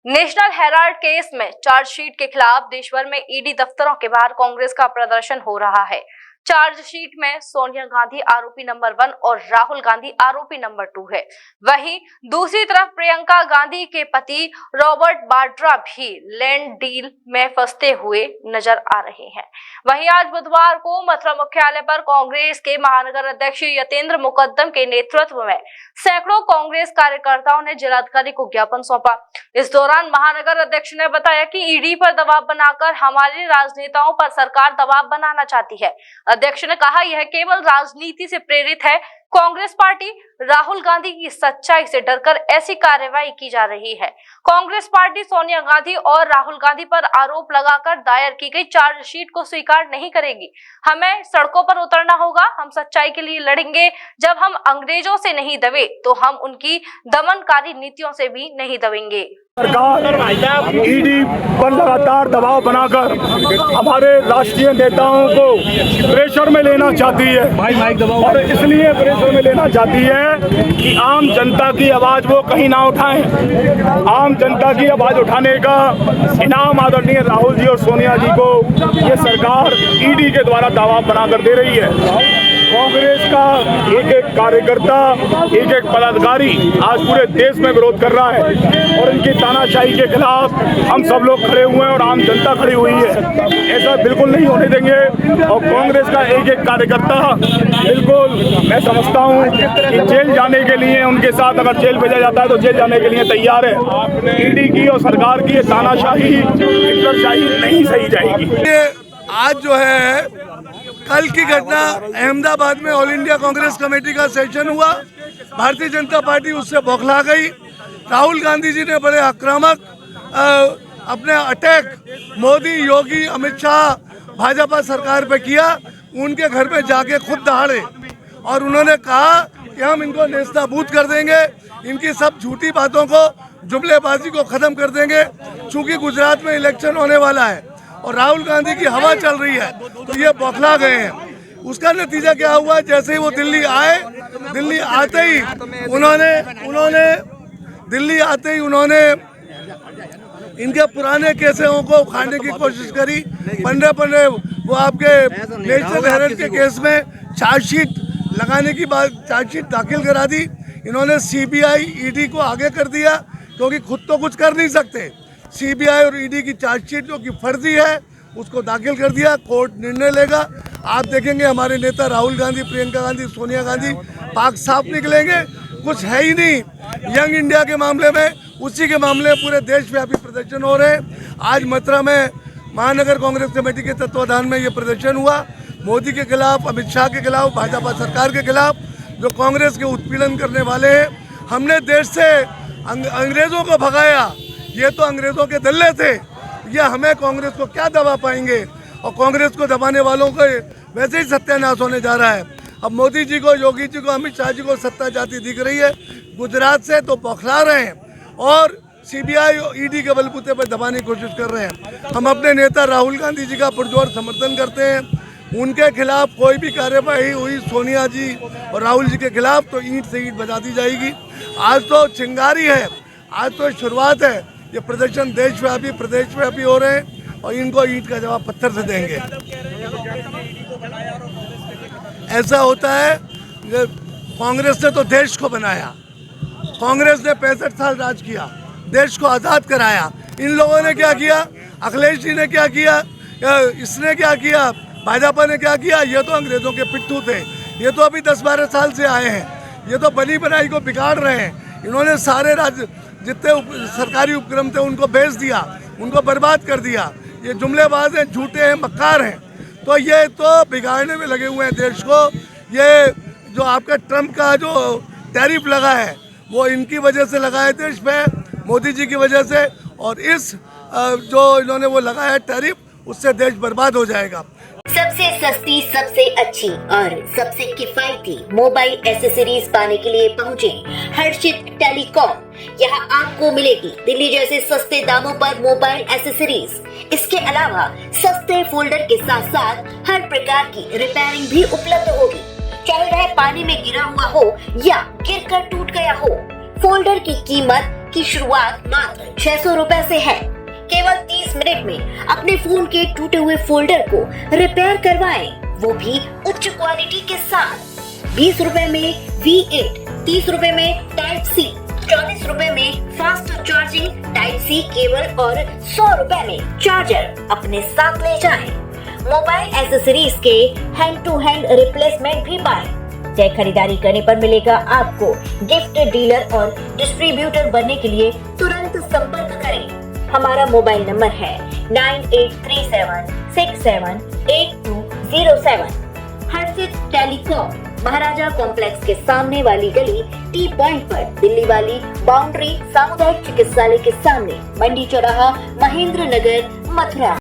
National Herald case में chargesheet के खिलाफ देश भर में ईडी दफ्तरों के बाहर कांग्रेस का प्रदर्शन हो रहा है। चार्जशीट में सोनिया गांधी आरोपी नंबर 1 और राहुल गांधी आरोपी नंबर 2 है। वहीं दूसरी तरफ प्रियंका गांधी के पति रॉबर्ट वाड्रा भी लैंड डील में फंसते हुए नजर आ रहे हैं। वहीं आज बुधवार को मथुरा मुख्यालय पर कांग्रेस के महानगर अध्यक्ष यतेंद्र मुकद्दम के नेतृत्व में सैकड़ों कांग्रेस कार्यकर्ताओं ने जिलाधिकारी को ज्ञापन सौंपा। इस दौरान महानगर अध्यक्ष ने बताया कि ईडी पर दबाव बनाकर हमारे राजनेताओं पर सरकार दबाव बनाना चाहती है। अध्यक्ष ने कहा यह केवल राजनीति से प्रेरित है। कांग्रेस पार्टी राहुल गांधी की सच्चाई से डरकर ऐसी कार्रवाई की जा रही है। कांग्रेस पार्टी सोनिया गांधी और राहुल गांधी पर आरोप लगाकर दायर की गई चार्जशीट को स्वीकार नहीं करेगी। हमें सड़कों पर उतरना होगा। हम सच्चाई के लिए लड़ेंगे। जब हम अंग्रेजों से नहीं दबे तो हम उनकी दमनकारी नीतियों से भी नहीं दबेंगे। सरकार ईडी पर लगातार दबाव बनाकर हमारे राष्ट्रीय नेताओं को प्रेशर में लेना चाहती है और इसलिए प्रेशर में लेना चाहती है कि आम जनता की आवाज वो कहीं ना उठाएं। आम जनता की आवाज उठाने का इनाम आदरणीय राहुल जी और सोनिया जी को ये सरकार ईडी के द्वारा दबाव बनाकर दे रही है। कांग्रेस का एक एक कार्यकर्ता, एक एक पदाधिकारी आज पूरे देश में विरोध कर रहा है और इनकी तानाशाही के खिलाफ हम सब लोग खड़े हुए हैं और आम जनता खड़ी हुई है। ऐसा बिल्कुल नहीं होने देंगे और कांग्रेस का एक एक कार्यकर्ता बिल्कुल मैं समझता हूं कि जेल जाने के लिए उनके साथ अगर जेल भेजा जाता है तो जेल जाने के लिए तैयार है। ईडी की और सरकार की ये तानाशाही, हिटलरशाही नहीं सही जाएगी। आज जो है कल की घटना अहमदाबाद में ऑल इंडिया कांग्रेस कमेटी का सेशन हुआ। भारतीय जनता पार्टी उससे बौखला गई। राहुल गांधी जी ने बड़े आक्रामक अपने अटैक मोदी, योगी, अमित शाह, भाजपा सरकार पे किया। उनके घर में जाके खुद दहाड़े और उन्होंने कहा कि हम इनको नेस्तनाबूद कर देंगे, इनकी सब झूठी बातों को, जुमलेबाजी को खत्म कर देंगे। चूंकि गुजरात में इलेक्शन होने वाला है और राहुल गांधी की हवा चल रही है तो ये बौखला गए हैं। उसका नतीजा क्या हुआ? जैसे ही वो दिल्ली आए, दिल्ली आते ही उन्होंने इनके पुराने केसों को उखाड़ने की कोशिश करी। 15 वो आपके नेशनल हेराल्ड के केस में चार्जशीट लगाने की बात, चार्जशीट दाखिल करा दी। इन्होंने सीबीआई, ईडी को आगे कर दिया क्योंकि खुद तो कुछ कर नहीं सकते। सीबीआई और ईडी की चार्जशीट जो कि फर्जी है उसको दाखिल कर दिया। कोर्ट निर्णय लेगा। आप देखेंगे हमारे नेता राहुल गांधी, प्रियंका गांधी, सोनिया गांधी पाक साफ निकलेंगे। कुछ है ही नहीं यंग इंडिया के मामले में। उसी के मामले में पूरे देशव्यापी प्रदर्शन हो रहे हैं। आज मथुरा में महानगर कांग्रेस कमेटी के तत्वाधान में ये प्रदर्शन हुआ। मोदी के खिलाफ, अमित शाह के खिलाफ, भाजपा सरकार के खिलाफ जो कांग्रेस के उत्पीड़न करने वाले हैं। हमने देश से अंग्रेजों को भगाया, ये तो अंग्रेजों के दल्ले थे। ये हमें कांग्रेस को क्या दबा पाएंगे? और कांग्रेस को दबाने वालों को वैसे ही सत्यानाश होने जा रहा है। अब मोदी जी को, योगी जी को, अमित शाह जी को सत्ता जाती दिख रही है। गुजरात से तो बौखला रहे हैं और सीबीआई और ईडी के बलबूते पर दबाने की कोशिश कर रहे हैं। हम अपने नेता राहुल गांधी जी का पुरजोर समर्थन करते हैं। उनके खिलाफ कोई भी कार्यवाही हुई सोनिया जी और राहुल जी के खिलाफ तो ईंट से ईंट बजा दी जाएगी। आज तो चिंगारी है, आज तो शुरुआत है। ये प्रदर्शन देशव्यापी, प्रदेशव्यापी हो रहे हैं और इनको ईंट का जवाब पत्थर से देंगे। ऐसा होता है, कांग्रेस ने तो देश को बनाया। कांग्रेस ने 65 साल राज किया, देश को आज़ाद कराया। इन लोगों ने क्या किया? अखिलेश जी ने क्या किया? इसने क्या किया? भाजपा ने क्या किया? ये तो अंग्रेजों के पिट्ठू थे। ये तो अभी 10-12 साल से आए हैं। ये तो बनी बनाई को बिगाड़ रहे हैं। इन्होंने सारे जितने सरकारी उपक्रम थे उनको बेच दिया, उनको बर्बाद कर दिया। ये जुमलेबाज हैं, झूठे हैं, मक्कार हैं। तो ये तो बिगाड़ने में लगे हुए हैं देश को। ये जो आपका ट्रम्प का जो टैरिफ लगा है वो इनकी वजह से लगा है देश पे, मोदी जी की वजह से। और इस जो इन्होंने वो लगाया है टैरिफ, उससे देश बर्बाद हो जाएगा। सबसे सस्ती, सबसे अच्छी और सबसे किफायती मोबाइल एसेसरीज पाने के लिए पहुँचे हर्षित टेलीकॉम। यहाँ आपको मिलेगी दिल्ली जैसे सस्ते दामों पर मोबाइल एसेसरीज। इसके अलावा सस्ते फोल्डर के साथ साथ हर प्रकार की रिपेयरिंग भी उपलब्ध होगी। चाहे वह पानी में गिरा हुआ हो या गिरकर टूट गया हो, फोल्डर की कीमत की शुरुआत मात्र 600 रुपए से है। केवल 30 मिनट में अपने फोन के टूटे हुए फोल्डर को रिपेयर करवाएं, वो भी उच्च क्वालिटी के साथ। 20 रुपए में V8, 30 रुपए में टाइप C, 40 रुपए में fast charging type C cable और 100 रुपए में चार्जर अपने साथ ले जाएं। मोबाइल एसेसरीज के हैंड टू हैंड रिप्लेसमेंट भी पाएं। तय खरीदारी करने पर मिलेगा आपको गिफ्ट। डीलर और डिस्ट्रीब्यूटर बनने के लिए तुरंत संपर्क करें। हमारा मोबाइल नंबर है 9837678207। हर्षित टेलीकॉम, महाराजा कॉम्प्लेक्स के सामने वाली गली टी पॉइंट पर, दिल्ली वाली बाउंड्री सामुदायिक चिकित्सालय के सामने, मंडी चौराहा, महेंद्र नगर, मथुरा।